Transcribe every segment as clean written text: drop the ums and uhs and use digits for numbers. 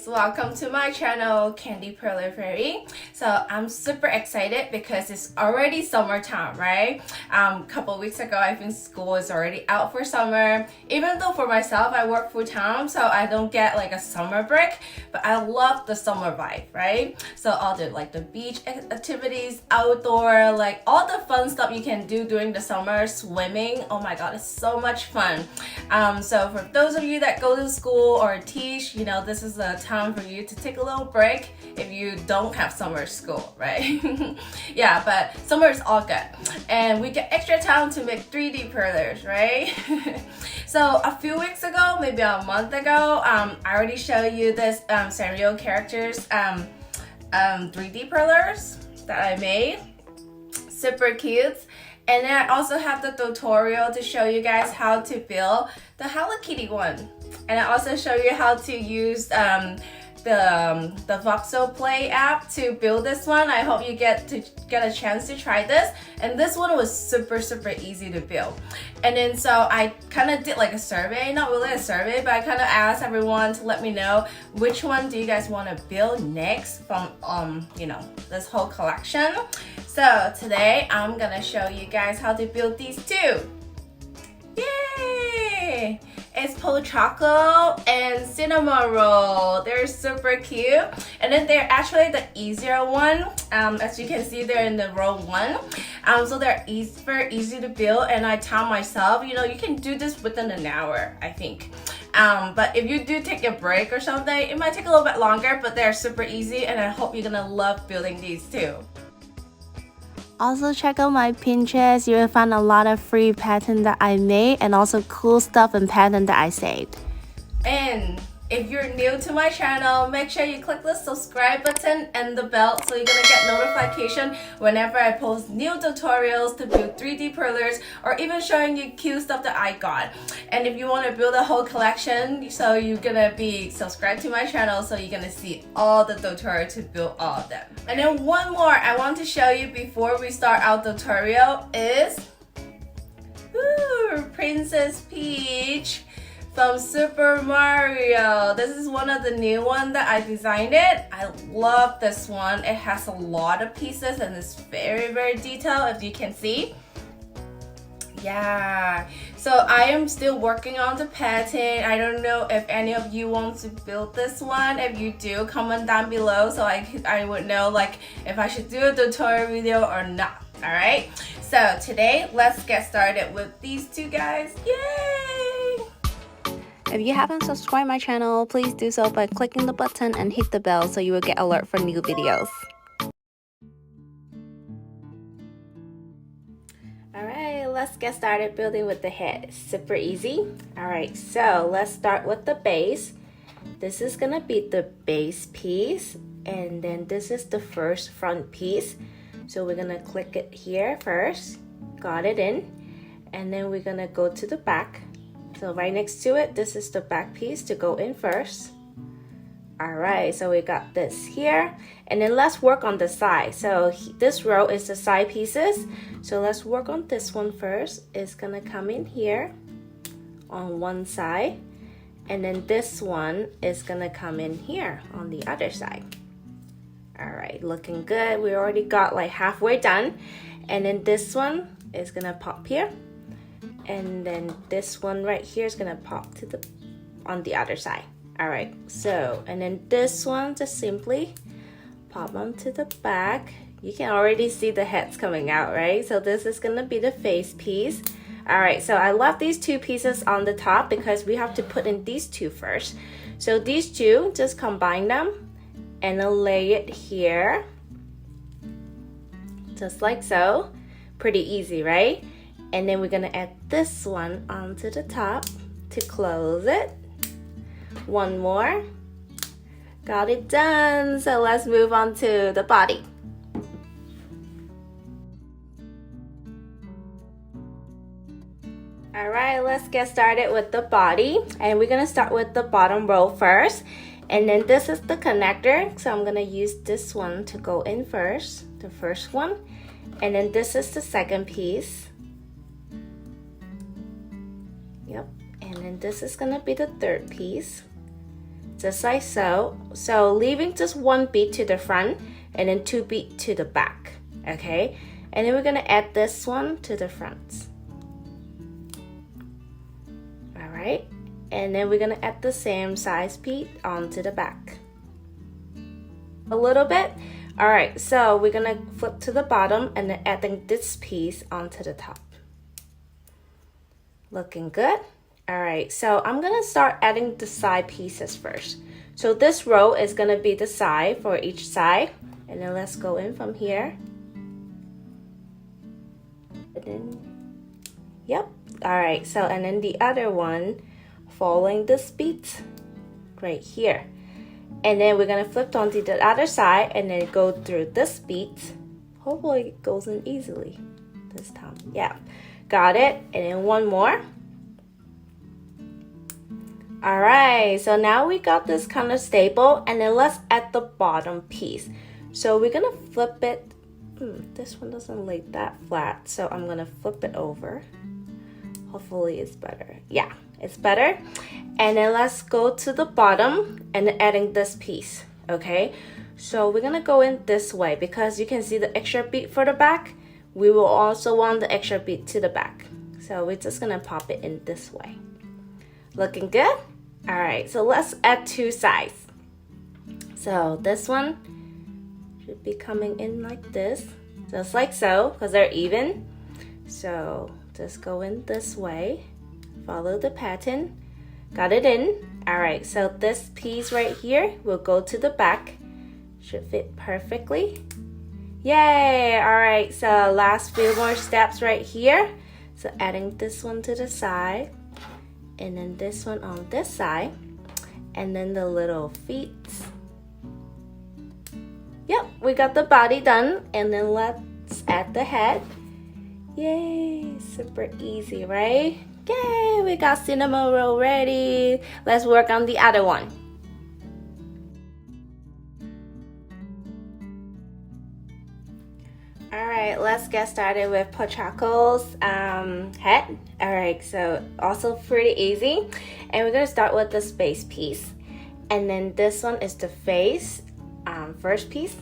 guys, welcome to my channel, Candy Perler Fairy. So I'm super excited because it's already summertime, right? Couple weeks ago, I think school is already out for summer. Even though for myself, I work full time, so I don't get like a summer break, but I love the summer vibe, right? So all the like the beach activities, outdoor, like all the fun stuff you can do during the summer, swimming. Oh my God, it's so much fun. So for those of you that go to school or teach, you know, this is a time for you to take a little break if you don't have summer school, right? Yeah, but summer is all good. And we get extra time to make 3D perlers, right? So a few weeks ago, maybe a month ago, I already showed you this SANRIO characters 3D perlers that I made. Super cute. And then I also have the tutorial to show you guys how to build the Hello Kitty one. And I also show you how to use the Voxel Play app to build this one. I hope you get a chance to try this. And this one was super easy to build. And then so I kind of did like a survey, not really a survey, but I kind of asked everyone to let me know which one do you guys want to build next from you know, this whole collection. So today I'm gonna show you guys how to build these two. Yay! It's Pochacco and Cinnamoroll. They're super cute. And then they're actually the easier one. As you can see, they're in the row 1. So they're very easy to build, and I taught myself, you know, you can do this within an hour, I think. But if you do take a break or something, it might take a little bit longer, but they're super easy, and I hope you're gonna love building these too. Also check out my Pinterest, you will find a lot of free patterns that I made and also cool stuff and patterns that I saved. And if you're new to my channel, make sure you click the subscribe button and the bell so you're gonna get notification whenever I post new tutorials to build 3D perlers or even showing you cute stuff that I got. And if you want to build a whole collection, so you're gonna be subscribed to my channel so you're gonna see all the tutorials to build all of them. And then one more I want to show you before we start our tutorial is Princess Peach from Super Mario. This is one of the new ones that I designed it. I love this one. It has a lot of pieces and it's very detailed, as you can see. Yeah, so I am still working on the pattern. I don't know if any of you want to build this one. If you do, comment down below so I would know like if I should do a tutorial video or not. All right, so today let's get started with these two guys. Yay! If you haven't subscribed my channel, please do so by clicking the button and hit the bell so you will get alert for new videos. Alright, let's get started building with the head. It's super easy. Alright, so let's start with the base. This is gonna be the base piece, and then this is the first front piece. So we're gonna click it here first, got it in, and then we're gonna go to the back. So right next to it, this is the back piece to go in first. Alright, so we got this here. And then let's work on the side. So this row is the side pieces. So let's work on this one first. It's gonna come in here on one side. And then this one is gonna come in here on the other side. Alright, looking good. We already got like halfway done. And then this one is gonna pop here. And then this one right here is gonna pop to on the other side. All right, so and then this one just simply pop onto the back. You can already see the heads coming out, right? So this is gonna be the face piece. All right, so I love these two pieces on the top because we have to put in these two first. So these two, just combine them and then lay it here, just like so. Pretty easy, right? And then we're gonna add this one onto the top to close it. One more. Got it done. So let's move on to the body. Alright, let's get started with the body. And we're gonna start with the bottom row first. And then this is the connector. So I'm gonna use this one to go in first, the first one. And then this is the second piece. Yep, and then this is gonna be the third piece. just like so. So leaving just 1 bead to the front and then 2 bead to the back, okay? And then we're gonna add this one to the front. All right, and then we're gonna add the same size bead onto the back. A little bit. All right, so we're gonna flip to the bottom and then adding this piece onto the top. Looking good. All right, so I'm gonna start adding the side pieces first. So this row is gonna be the side for each side, and then let's go in from here. And then, yep. All right, so and then the other one, following this beat right here, and then we're gonna flip onto the other side and then go through this beat. Hopefully it goes in easily this time. Yeah, got it. And then one more. All right, so now we got this kind of stable, and then let's add the bottom piece. So we're gonna flip it. This one doesn't lay that flat, so I'm gonna flip it over. Hopefully it's better. Yeah, it's better. And then let's go to the bottom and adding this piece, okay? So we're gonna go in this way because you can see the extra bead for the back. We will also want the extra bead to the back. So we're just gonna pop it in this way. Looking good? All right, so let's add 2 sides. So this one should be coming in like this, just like so, because they're even. So just go in this way, follow the pattern, got it in. All right, so this piece right here will go to the back, should fit perfectly. Yay! All right, so last few more steps right here. So adding this one to the side, and then this one on this side, and then the little feet. Yep, we got the body done, and then let's add the head. Yay, super easy, right? Yay, we got Cinnamoroll ready. Let's work on the other one. Alright, let's get started with Pochacco's head. Alright, so also pretty easy. And we're gonna start with this base piece. And then this one is the face, first piece,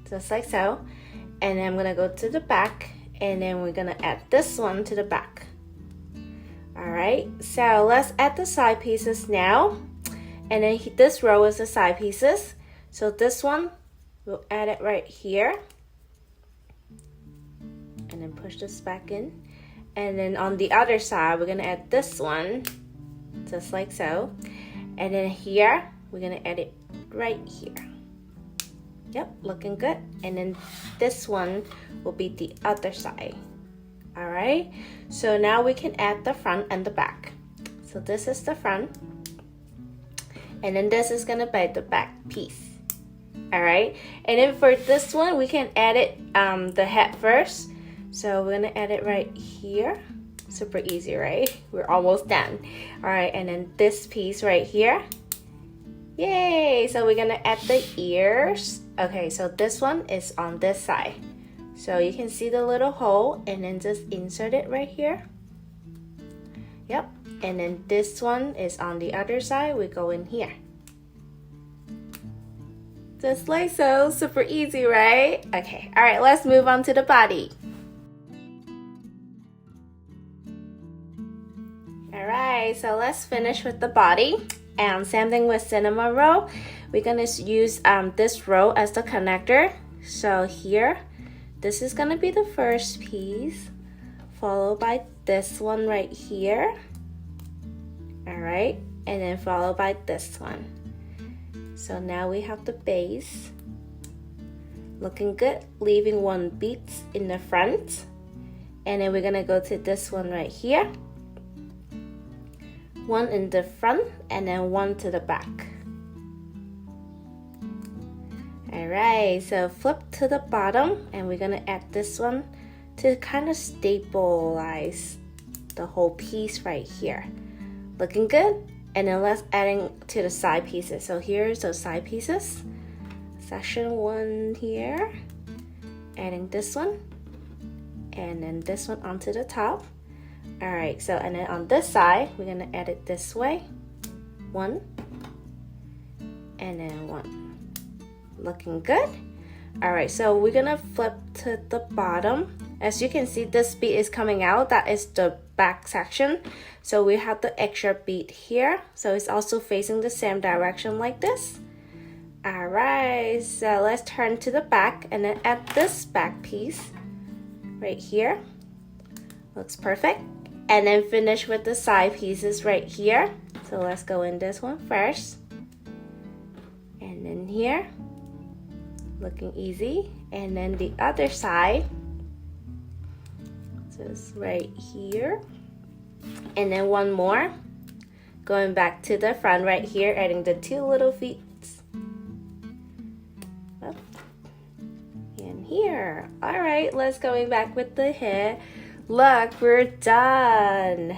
just like so. And then I'm gonna go to the back, and then we're gonna add this one to the back. Alright, so let's add the side pieces now. And then this row is the side pieces. So this one, we'll add it right here. And then push this back in, and then on the other side we're gonna add this one just like so, and then here we're gonna add it right here. Yep, looking good. And then this one will be the other side. All right, so now we can add the front and the back. So this is the front, and then this is gonna be the back piece. All right, and then for this one we can add it the head first. So we're gonna add it right here. Super easy, right? We're almost done. All right, and then this piece right here. Yay! So we're gonna add the ears. Okay, so this one is on this side. So you can see the little hole, and then just insert it right here. Yep, and then this one is on the other side. We go in here. Just like so, super easy, right? Okay, all right, let's move on to the body. Alright, so let's finish with the body. And same thing with Cinnamoroll. We're gonna use this row as the connector. So here, this is gonna be the first piece, followed by this one right here. Alright, and then followed by this one. So now we have the base. Looking good, leaving 1 bead in the front. And then we're gonna go to this one right here. 1 in the front, and then 1 to the back. Alright, so flip to the bottom, and we're gonna add this one to kind of stabilize the whole piece right here. Looking good. And then let's adding to the side pieces. So here's those side pieces. Section 1 here. Adding this one, and then this one onto the top. Alright, so and then on this side, we're gonna add it this way. 1, and then one. Looking good. All right, so we're gonna flip to the bottom. As you can see, this bead is coming out. That is the back section. So we have the extra bead here. So it's also facing the same direction like this. All right, so let's turn to the back and then add this back piece right here. Looks perfect. And then finish with the side pieces right here. So let's go in this one first. And then here. Looking easy. And then the other side. Just right here. And then one more. Going back to the front right here, adding the two little feet. Up. And here. All right, let's go back with the head. Look, we're done.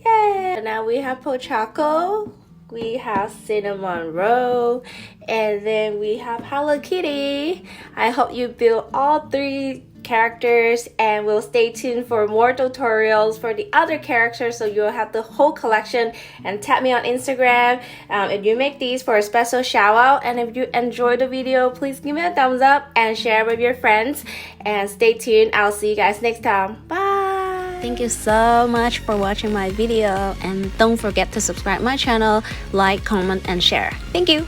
Yay! Now we have Pochacco, we have Cinnamoroll, and then we have Hello Kitty. I hope you build all three characters, and we'll stay tuned for more tutorials for the other characters, so you'll have the whole collection. And tag me on Instagram if you make these for a special shout out. And if you enjoyed the video, please give me a thumbs up and share with your friends, and stay tuned. I'll see you guys next time. Bye. Thank you so much for watching my video, and don't forget to subscribe my channel, like, comment, and share. Thank you.